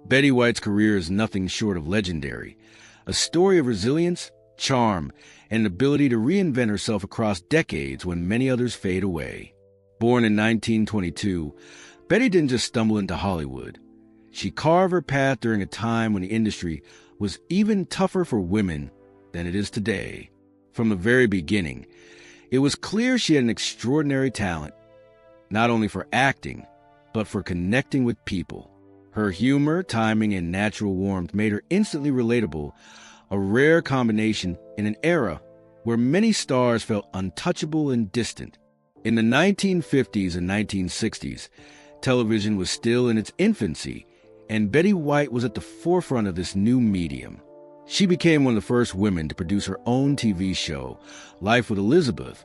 Betty White's career is nothing short of legendary, a story of resilience, charm, and an ability to reinvent herself across decades when many others fade away. Born in 1922, Betty didn't just stumble into Hollywood. She carved her path during a time when the industry was even tougher for women than it is today. From the very beginning, it was clear she had an extraordinary talent, not only for acting, but for connecting with people. Her humor, timing, and natural warmth made her instantly relatable, a rare combination in an era where many stars felt untouchable and distant. In the 1950s and 1960s, television was still in its infancy, and Betty White was at the forefront of this new medium. She became one of the first women to produce her own TV show, Life with Elizabeth,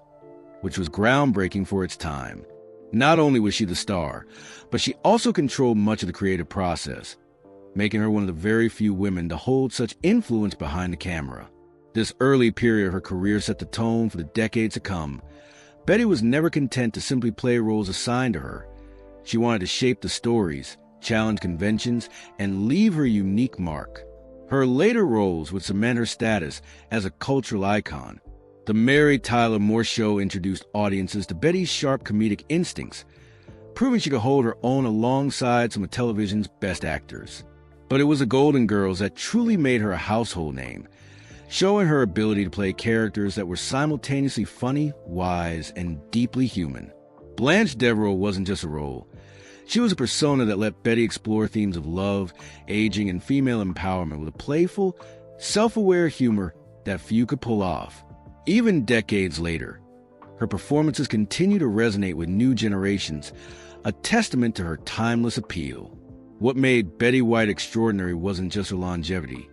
which was groundbreaking for its time. Not only was she the star, but she also controlled much of the creative process, making her one of the very few women to hold such influence behind the camera. This early period of her career set the tone for the decades to come. Betty was never content to simply play roles assigned to her. She wanted to shape the stories, challenge conventions, and leave her unique mark. Her later roles would cement her status as a cultural icon. The Mary Tyler Moore Show introduced audiences to Betty's sharp comedic instincts, proving she could hold her own alongside some of television's best actors. But it was the Golden Girls that truly made her a household name, showing her ability to play characters that were simultaneously funny, wise, and deeply human. Blanche Devereaux wasn't just a role. She was a persona that let Betty explore themes of love, aging, and female empowerment with a playful, self-aware humor that few could pull off. Even decades later, her performances continue to resonate with new generations, a testament to her timeless appeal. What made Betty White extraordinary wasn't just her longevity.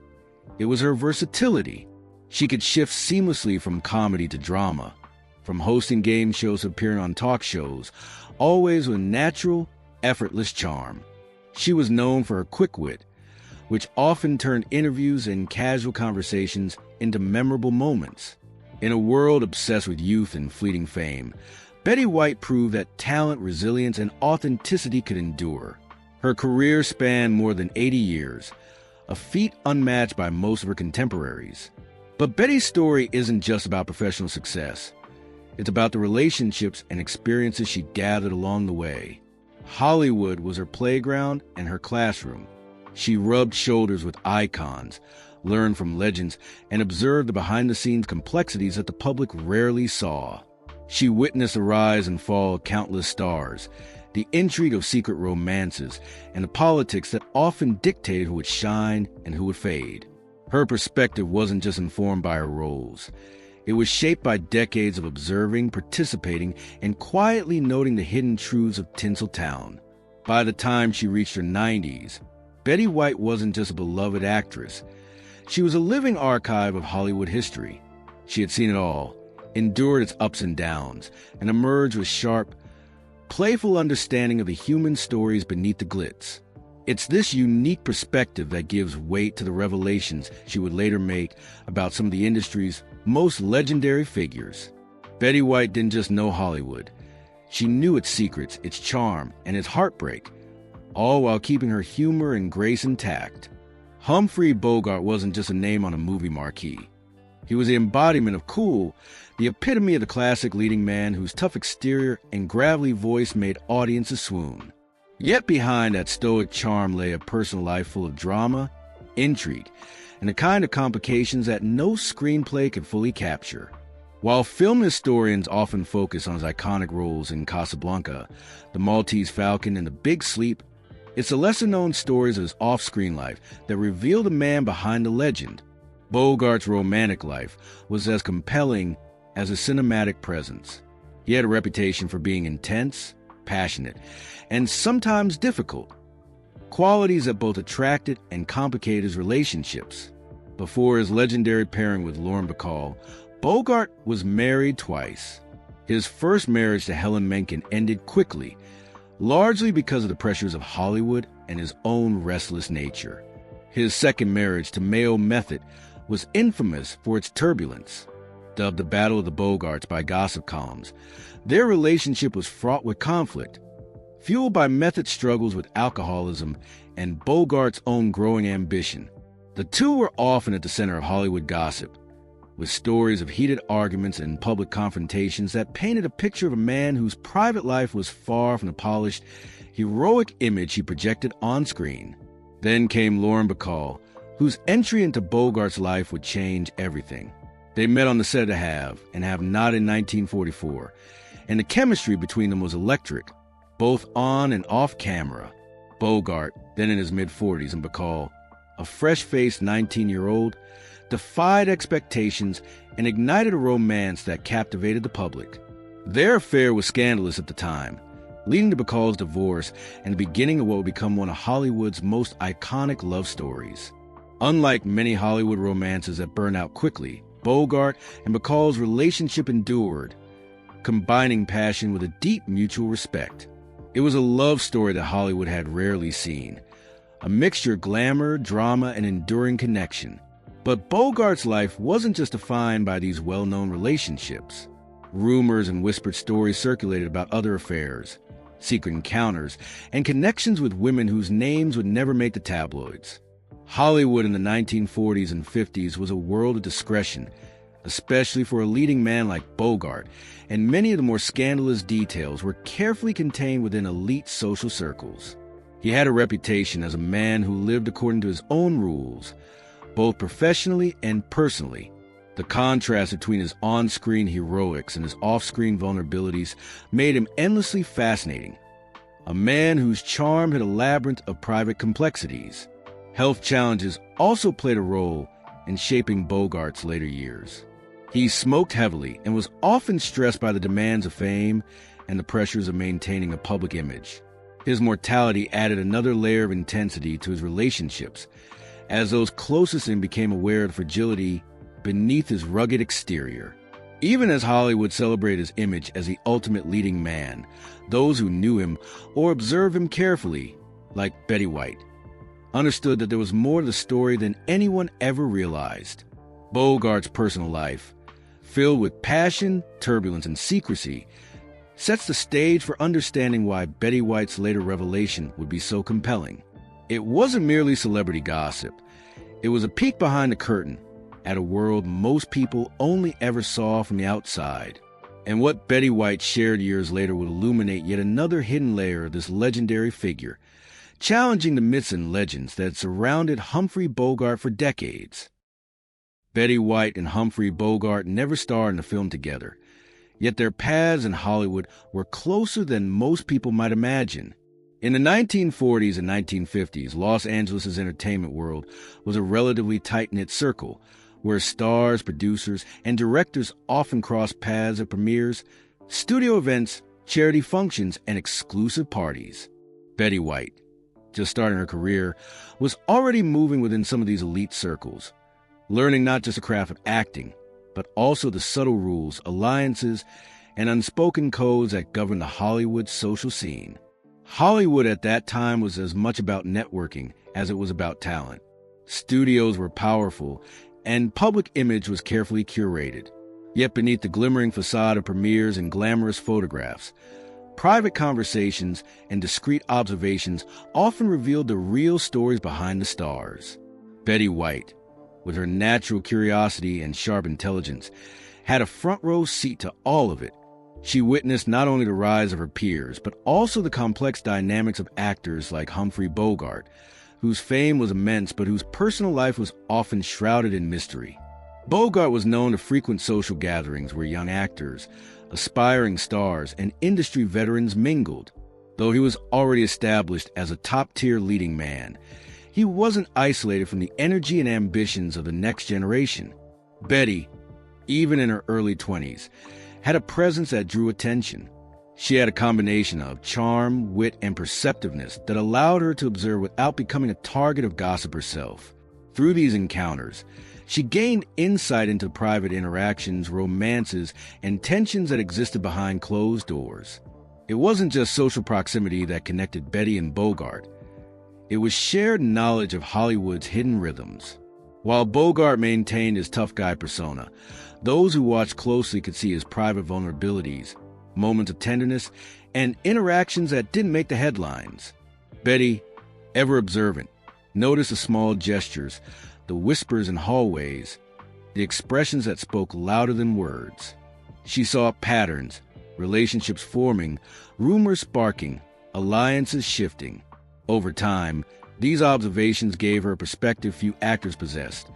It was her versatility. She could shift seamlessly from comedy to drama, from hosting game shows to appearing on talk shows, always with natural, effortless charm. She was known for her quick wit, which often turned interviews and casual conversations into memorable moments. In a world obsessed with youth and fleeting fame, Betty White proved that talent, resilience, and authenticity could endure. Her career spanned more than 80 years, a feat unmatched by most of her contemporaries. But Betty's story isn't just about professional success. It's about the relationships and experiences she gathered along the way. Hollywood was her playground and her classroom. She rubbed shoulders with icons, learned from legends, and observed the behind-the-scenes complexities that the public rarely saw. She witnessed the rise and fall of countless stars, the intrigue of secret romances, and the politics that often dictated who would shine and who would fade. Her perspective wasn't just informed by her roles. It was shaped by decades of observing, participating, and quietly noting the hidden truths of Tinseltown. By the time she reached her 90s, Betty White wasn't just a beloved actress. She was a living archive of Hollywood history. She had seen it all, endured its ups and downs, and emerged with sharp, playful understanding of the human stories beneath the glitz. It's this unique perspective that gives weight to the revelations she would later make about some of the industry's most legendary figures. Betty White didn't just know Hollywood. She knew its secrets, its charm, and its heartbreak, all while keeping her humor and grace intact. Humphrey Bogart wasn't just a name on a movie marquee. He was the embodiment of cool, the epitome of the classic leading man whose tough exterior and gravelly voice made audiences swoon. Yet behind that stoic charm lay a personal life full of drama, intrigue, and the kind of complications that no screenplay could fully capture. While film historians often focus on his iconic roles in Casablanca, The Maltese Falcon, and The Big Sleep, it's the lesser-known stories of his off-screen life that reveal the man behind the legend. Bogart's romantic life was as compelling as his cinematic presence. He had a reputation for being intense, passionate, and sometimes difficult, qualities that both attracted and complicated his relationships. Before his legendary pairing with Lauren Bacall, Bogart was married twice. His first marriage to Helen Menken ended quickly, largely because of the pressures of Hollywood and his own restless nature. His second marriage to Mayo Method was infamous for its turbulence. Dubbed the Battle of the Bogarts by gossip columns, their relationship was fraught with conflict. fueled by Method's struggles with alcoholism and Bogart's own growing ambition. The two were often at the center of Hollywood gossip, with stories of heated arguments and public confrontations that painted a picture of a man whose private life was far from the polished, heroic image he projected on screen. Then came Lauren Bacall, whose entry into Bogart's life would change everything. They met on the set of Have and Have Not in 1944, and the chemistry between them was electric, both on and off camera. Bogart, then in his mid-40s, and Bacall, a fresh-faced 19-year-old, defied expectations and ignited a romance that captivated the public. Their affair was scandalous at the time, leading to Bacall's divorce and the beginning of what would become one of Hollywood's most iconic love stories. Unlike many Hollywood romances that burn out quickly, Bogart and Bacall's relationship endured, combining passion with a deep mutual respect. It was a love story that Hollywood had rarely seen, a mixture of glamour, drama, and enduring connection. But Bogart's life wasn't just defined by these well-known relationships. Rumors and whispered stories circulated about other affairs, secret encounters, and connections with women whose names would never make the tabloids. Hollywood in the 1940s and 50s was a world of discretion, especially for a leading man like Bogart, and many of the more scandalous details were carefully contained within elite social circles. He had a reputation as a man who lived according to his own rules, both professionally and personally. The contrast between his on-screen heroics and his off-screen vulnerabilities made him endlessly fascinating. A man whose charm hid a labyrinth of private complexities. Health challenges also played a role in shaping Bogart's later years. He smoked heavily and was often stressed by the demands of fame and the pressures of maintaining a public image. His mortality added another layer of intensity to his relationships, as those closest to him became aware of the fragility beneath his rugged exterior. Even as Hollywood celebrated his image as the ultimate leading man, those who knew him or observed him carefully, like Betty White, understood that there was more to the story than anyone ever realized. Bogart's personal life, filled with passion, turbulence, and secrecy, sets the stage for understanding why Betty White's later revelation would be so compelling. It wasn't merely celebrity gossip. It was a peek behind the curtain at a world most people only ever saw from the outside. And what Betty White shared years later would illuminate yet another hidden layer of this legendary figure, challenging the myths and legends that surrounded Humphrey Bogart for decades. Betty White and Humphrey Bogart never starred in a film together, yet their paths in Hollywood were closer than most people might imagine. In the 1940s and 1950s, Los Angeles' entertainment world was a relatively tight-knit circle, where stars, producers, and directors often crossed paths at premieres, studio events, charity functions, and exclusive parties. Betty White, just starting her career, was already moving within some of these elite circles, learning not just the craft of acting, but also the subtle rules, alliances, and unspoken codes that govern the Hollywood social scene. Hollywood at that time was as much about networking as it was about talent. Studios were powerful, and public image was carefully curated. Yet beneath the glimmering facade of premieres and glamorous photographs, private conversations and discreet observations often revealed the real stories behind the stars. Betty White, with her natural curiosity and sharp intelligence, had a front-row seat to all of it. She witnessed not only the rise of her peers, but also the complex dynamics of actors like Humphrey Bogart, whose fame was immense but whose personal life was often shrouded in mystery. Bogart was known to frequent social gatherings where young actors, aspiring stars, and industry veterans mingled. Though he was already established as a top-tier leading man, he wasn't isolated from the energy and ambitions of the next generation. Betty, even in her early 20s, had a presence that drew attention. She had a combination of charm, wit, and perceptiveness that allowed her to observe without becoming a target of gossip herself. Through these encounters, she gained insight into private interactions, romances, and tensions that existed behind closed doors. It wasn't just social proximity that connected Betty and Bogart. It was shared knowledge of Hollywood's hidden rhythms. While Bogart maintained his tough guy persona, those who watched closely could see his private vulnerabilities, moments of tenderness, and interactions that didn't make the headlines. Betty, ever observant, noticed the small gestures, the whispers in hallways, the expressions that spoke louder than words. She saw patterns, relationships forming, rumors sparking, alliances shifting. Over time, these observations gave her a perspective few actors possessed.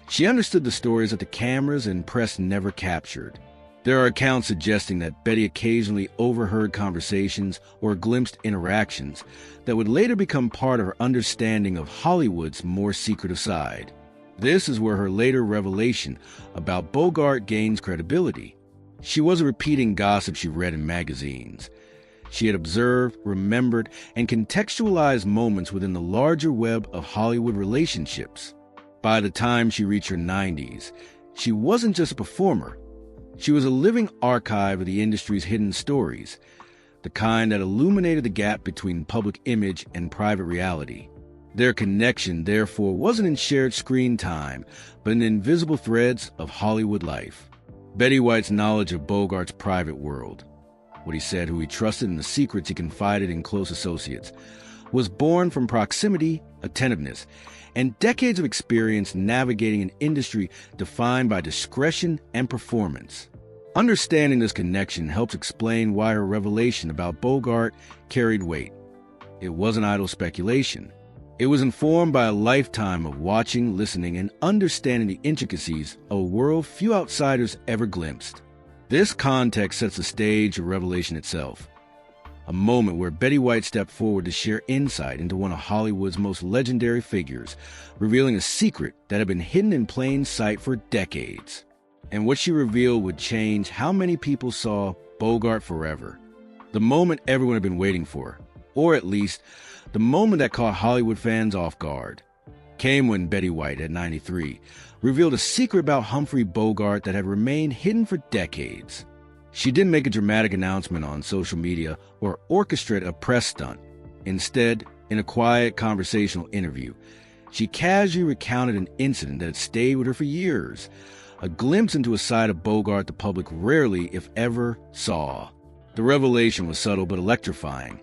She understood the stories that the cameras and press never captured. There are accounts suggesting that Betty occasionally overheard conversations or glimpsed interactions that would later become part of her understanding of Hollywood's more secretive side. This is where her later revelation about Bogart gains credibility. She wasn't repeating gossip she read in magazines. She had observed, remembered, and contextualized moments within the larger web of Hollywood relationships. By the time she reached her 90s, she wasn't just a performer. She was a living archive of the industry's hidden stories, the kind that illuminated the gap between public image and private reality. Their connection, therefore, wasn't in shared screen time, but in invisible threads of Hollywood life. Betty White's knowledge of Bogart's private world, what he said, who he trusted, and the secrets he confided in close associates, was born from proximity, attentiveness, and decades of experience navigating an industry defined by discretion and performance. Understanding this connection helps explain why her revelation about Bogart carried weight. It wasn't idle speculation. It was informed by a lifetime of watching, listening, and understanding the intricacies of a world few outsiders ever glimpsed. This context sets the stage of revelation itself, a moment where Betty White stepped forward to share insight into one of Hollywood's most legendary figures, revealing a secret that had been hidden in plain sight for decades. And what she revealed would change how many people saw Bogart forever. The moment everyone had been waiting for, or at least the moment that caught Hollywood fans off guard, came when Betty White, at 93, revealed a secret about Humphrey Bogart that had remained hidden for decades. She didn't make a dramatic announcement on social media or orchestrate a press stunt. Instead, in a quiet conversational interview, she casually recounted an incident that had stayed with her for years, a glimpse into a side of Bogart the public rarely, if ever, saw. The revelation was subtle but electrifying.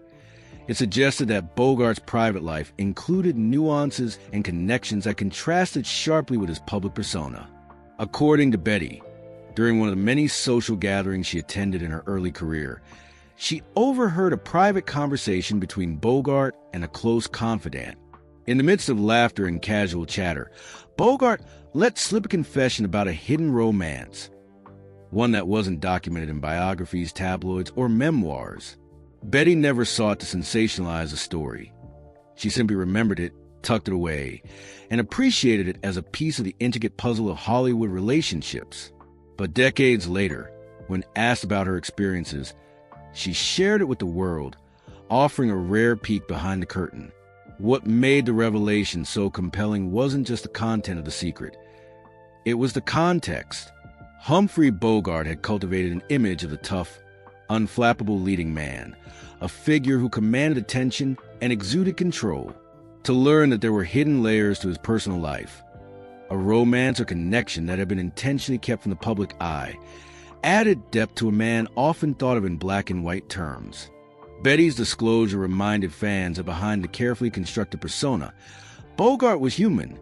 It suggested that Bogart's private life included nuances and connections that contrasted sharply with his public persona. According to Betty, during one of the many social gatherings she attended in her early career, she overheard a private conversation between Bogart and a close confidant. In the midst of laughter and casual chatter, Bogart let slip a confession about a hidden romance, one that wasn't documented in biographies, tabloids, or memoirs. Betty never sought to sensationalize the story. She simply remembered it, tucked it away, and appreciated it as a piece of the intricate puzzle of Hollywood relationships. But decades later, when asked about her experiences, she shared it with the world, offering a rare peek behind the curtain. What made the revelation so compelling wasn't just the content of the secret. It was the context. Humphrey Bogart had cultivated an image of the tough, unflappable leading man, a figure who commanded attention and exuded control. To learn that there were hidden layers to his personal life, a romance or connection that had been intentionally kept from the public eye, added depth to a man often thought of in black and white terms. Betty's disclosure reminded fans that behind the carefully constructed persona, Bogart was human,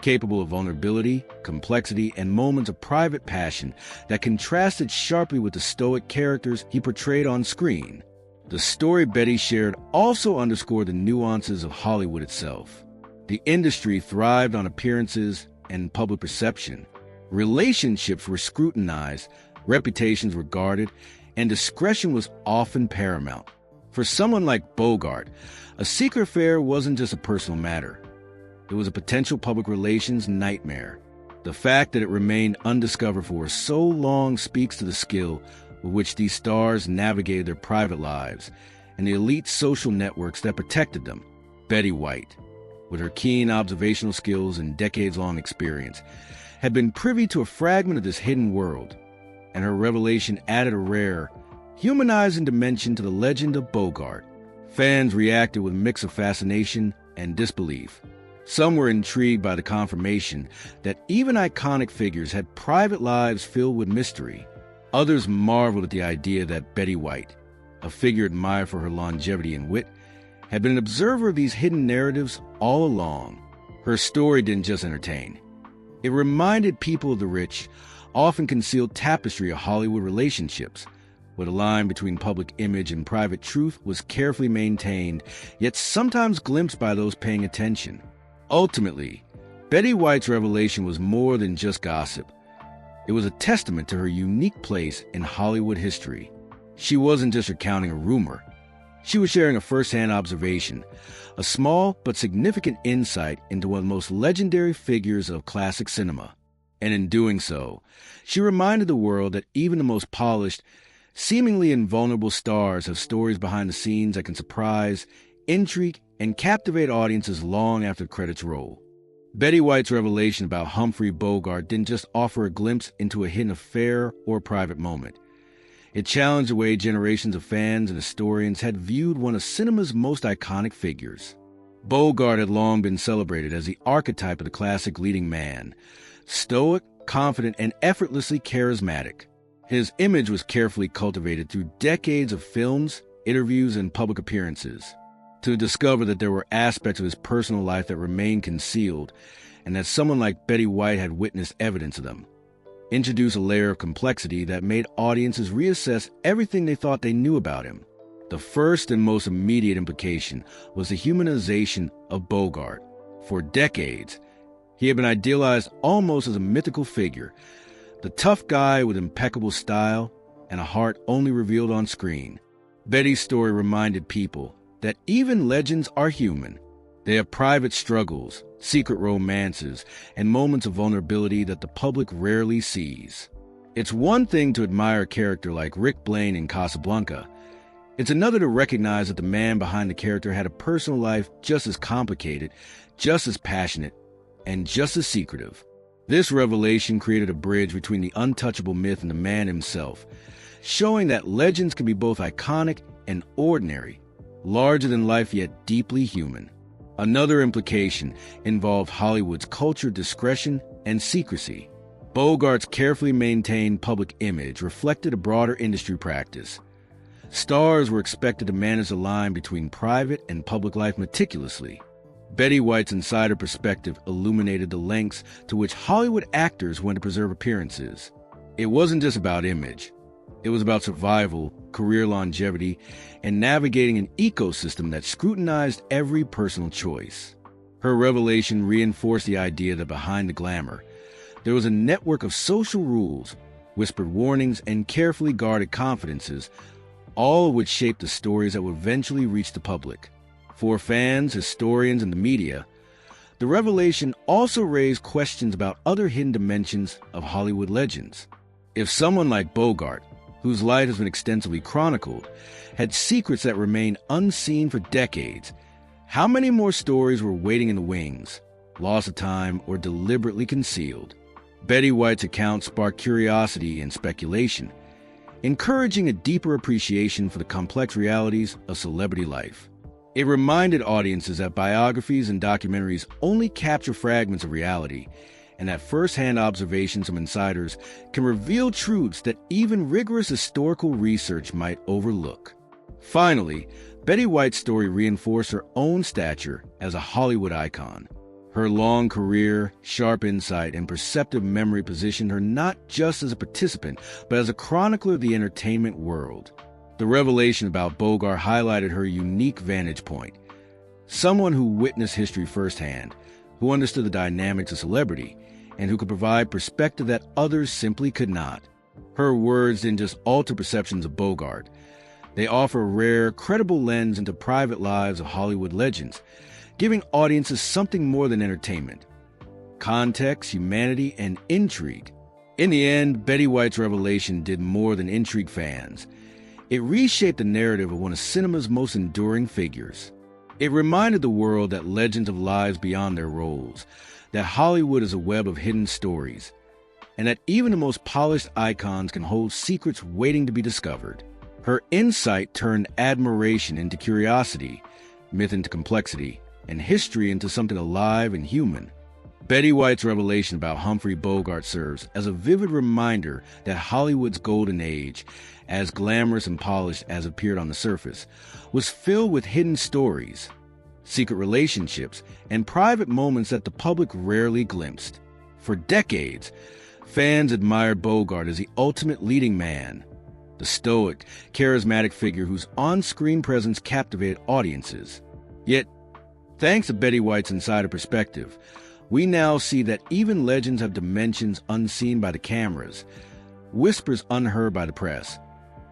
capable of vulnerability, complexity, and moments of private passion that contrasted sharply with the stoic characters he portrayed on screen. The story Betty shared also underscored the nuances of Hollywood itself. The industry thrived on appearances and public perception. Relationships were scrutinized, reputations were guarded, and discretion was often paramount. For someone like Bogart, a secret affair wasn't just a personal matter. It was a potential public relations nightmare. The fact that it remained undiscovered for so long speaks to the skill with which these stars navigated their private lives and the elite social networks that protected them. Betty White, with her keen observational skills and decades-long experience, had been privy to a fragment of this hidden world, and her revelation added a rare, humanizing dimension to the legend of Bogart. Fans reacted with a mix of fascination and disbelief. Some were intrigued by the confirmation that even iconic figures had private lives filled with mystery. Others marveled at the idea that Betty White, a figure admired for her longevity and wit, had been an observer of these hidden narratives all along. Her story didn't just entertain. It reminded people of the rich, often concealed tapestry of Hollywood relationships, where the line between public image and private truth was carefully maintained, yet sometimes glimpsed by those paying attention. Ultimately, Betty White's revelation was more than just gossip. It was a testament to her unique place in Hollywood history. She wasn't just recounting a rumor. She was sharing a first-hand observation, a small but significant insight into one of the most legendary figures of classic cinema. And in doing so, she reminded the world that even the most polished, seemingly invulnerable stars have stories behind the scenes that can surprise, intrigue, and captivate audiences long after the credits roll. Betty White's revelation about Humphrey Bogart didn't just offer a glimpse into a hidden affair or a private moment. It challenged the way generations of fans and historians had viewed one of cinema's most iconic figures. Bogart had long been celebrated as the archetype of the classic leading man, stoic, confident, and effortlessly charismatic. His image was carefully cultivated through decades of films, interviews, and public appearances. To discover that there were aspects of his personal life that remained concealed, and that someone like Betty White had witnessed evidence of them, introduced a layer of complexity that made audiences reassess everything they thought they knew about him. The first and most immediate implication was the humanization of Bogart. For decades, he had been idealized almost as a mythical figure, the tough guy with impeccable style and a heart only revealed on screen. Betty's story reminded people that even legends are human. They have private struggles, secret romances, and moments of vulnerability that the public rarely sees. It's one thing to admire a character like Rick Blaine in Casablanca. It's another to recognize that the man behind the character had a personal life just as complicated, just as passionate, and just as secretive. This revelation created a bridge between the untouchable myth and the man himself, showing that legends can be both iconic and ordinary, larger than life yet deeply human. Another implication involved Hollywood's culture of discretion and secrecy. Bogart's carefully maintained public image reflected a broader industry practice. Stars were expected to manage the line between private and public life meticulously. Betty White's insider perspective illuminated the lengths to which Hollywood actors went to preserve appearances. It wasn't just about image. It was about survival, career longevity, and navigating an ecosystem that scrutinized every personal choice. Her revelation reinforced the idea that behind the glamour, there was a network of social rules, whispered warnings, and carefully guarded confidences, all of which shaped the stories that would eventually reach the public. For fans, historians, and the media, the revelation also raised questions about other hidden dimensions of Hollywood legends. If someone like Bogart, whose life has been extensively chronicled, had secrets that remained unseen for decades, how many more stories were waiting in the wings, lost to time, or deliberately concealed? Betty White's account sparked curiosity and speculation, encouraging a deeper appreciation for the complex realities of celebrity life. It reminded audiences that biographies and documentaries only capture fragments of reality, and that first-hand observations from insiders can reveal truths that even rigorous historical research might overlook. Finally, Betty White's story reinforced her own stature as a Hollywood icon. Her long career, sharp insight, and perceptive memory positioned her not just as a participant, but as a chronicler of the entertainment world. The revelation about Bogart highlighted her unique vantage point. Someone who witnessed history firsthand, who understood the dynamics of celebrity, and who could provide perspective that others simply could not. Her words didn't just alter perceptions of Bogart. They offer a rare, credible lens into private lives of Hollywood legends, giving audiences something more than entertainment: context, humanity, and intrigue. In the end, Betty White's revelation did more than intrigue fans. It reshaped the narrative of one of cinema's most enduring figures. It reminded the world that legends have lives beyond their roles, that Hollywood is a web of hidden stories, and that even the most polished icons can hold secrets waiting to be discovered. Her insight turned admiration into curiosity, myth into complexity, and history into something alive and human. Betty White's revelation about Humphrey Bogart serves as a vivid reminder that Hollywood's golden age, as glamorous and polished as it appeared on the surface, was filled with hidden stories, secret relationships, and private moments that the public rarely glimpsed. For decades, fans admired Bogart as the ultimate leading man, the stoic, charismatic figure whose on-screen presence captivated audiences. Yet, thanks to Betty White's insider perspective, we now see that even legends have dimensions unseen by the cameras, whispers unheard by the press,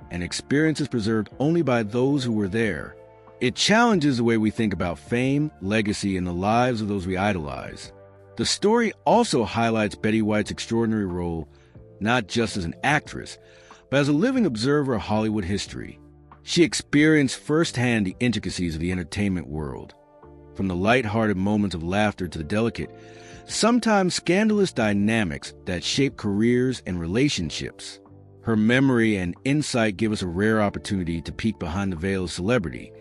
and experiences preserved only by those who were there. It challenges the way we think about fame, legacy, and the lives of those we idolize. The story also highlights Betty White's extraordinary role, not just as an actress, but as a living observer of Hollywood history. She experienced firsthand the intricacies of the entertainment world, from the light-hearted moments of laughter to the delicate, sometimes scandalous dynamics that shape careers and relationships. Her memory and insight give us a rare opportunity to peek behind the veil of celebrity,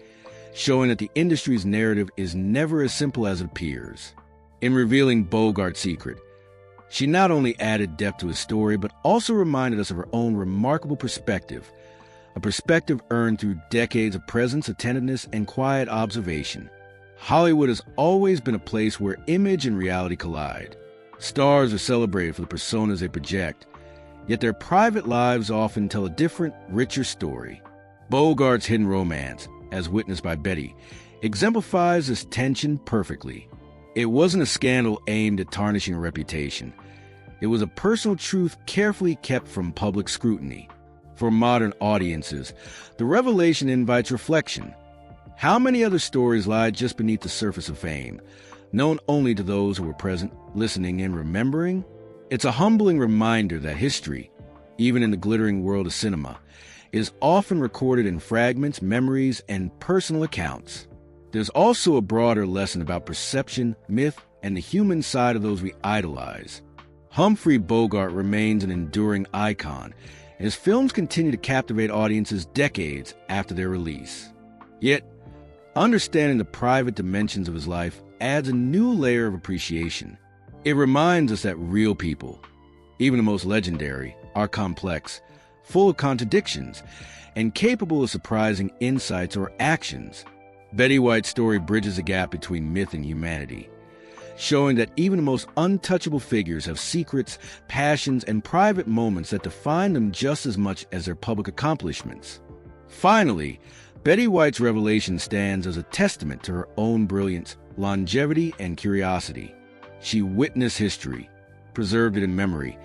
showing that the industry's narrative is never as simple as it appears. In revealing Bogart's secret, she not only added depth to his story, but also reminded us of her own remarkable perspective, a perspective earned through decades of presence, attentiveness, and quiet observation. Hollywood has always been a place where image and reality collide. Stars are celebrated for the personas they project, yet their private lives often tell a different, richer story. Bogart's hidden romance, as witnessed by Betty, exemplifies this tension perfectly. It wasn't a scandal aimed at tarnishing a reputation. It was a personal truth carefully kept from public scrutiny. For modern audiences, the revelation invites reflection. How many other stories lie just beneath the surface of fame, known only to those who were present, listening, and remembering? It's a humbling reminder that history, even in the glittering world of cinema, is often recorded in fragments, memories, and personal accounts. There's also a broader lesson about perception, myth, and the human side of those we idolize. Humphrey Bogart remains an enduring icon, and his films continue to captivate audiences decades after their release. Yet, understanding the private dimensions of his life adds a new layer of appreciation. It reminds us that real people, even the most legendary, are complex, full of contradictions, and capable of surprising insights or actions. Betty White's story bridges the gap between myth and humanity, showing that even the most untouchable figures have secrets, passions, and private moments that define them just as much as their public accomplishments. Finally, Betty White's revelation stands as a testament to her own brilliance, longevity, and curiosity. She witnessed history, preserved it in memory,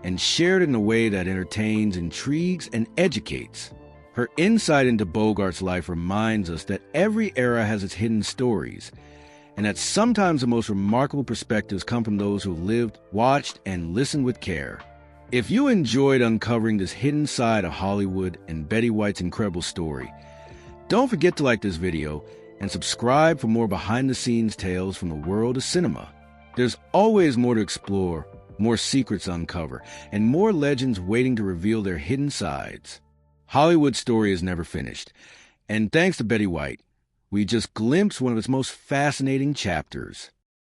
and shared it in a way that entertains, intrigues, and educates. Her insight into Bogart's life reminds us that every era has its hidden stories, and that sometimes the most remarkable perspectives come from those who lived, watched, and listened with care. If you enjoyed uncovering this hidden side of Hollywood and Betty White's incredible story, don't forget to like this video and subscribe for more behind-the-scenes tales from the world of cinema. There's always more to explore, more secrets to uncover, and more legends waiting to reveal their hidden sides. Hollywood's story is never finished, and thanks to Betty White, we just glimpsed one of its most fascinating chapters.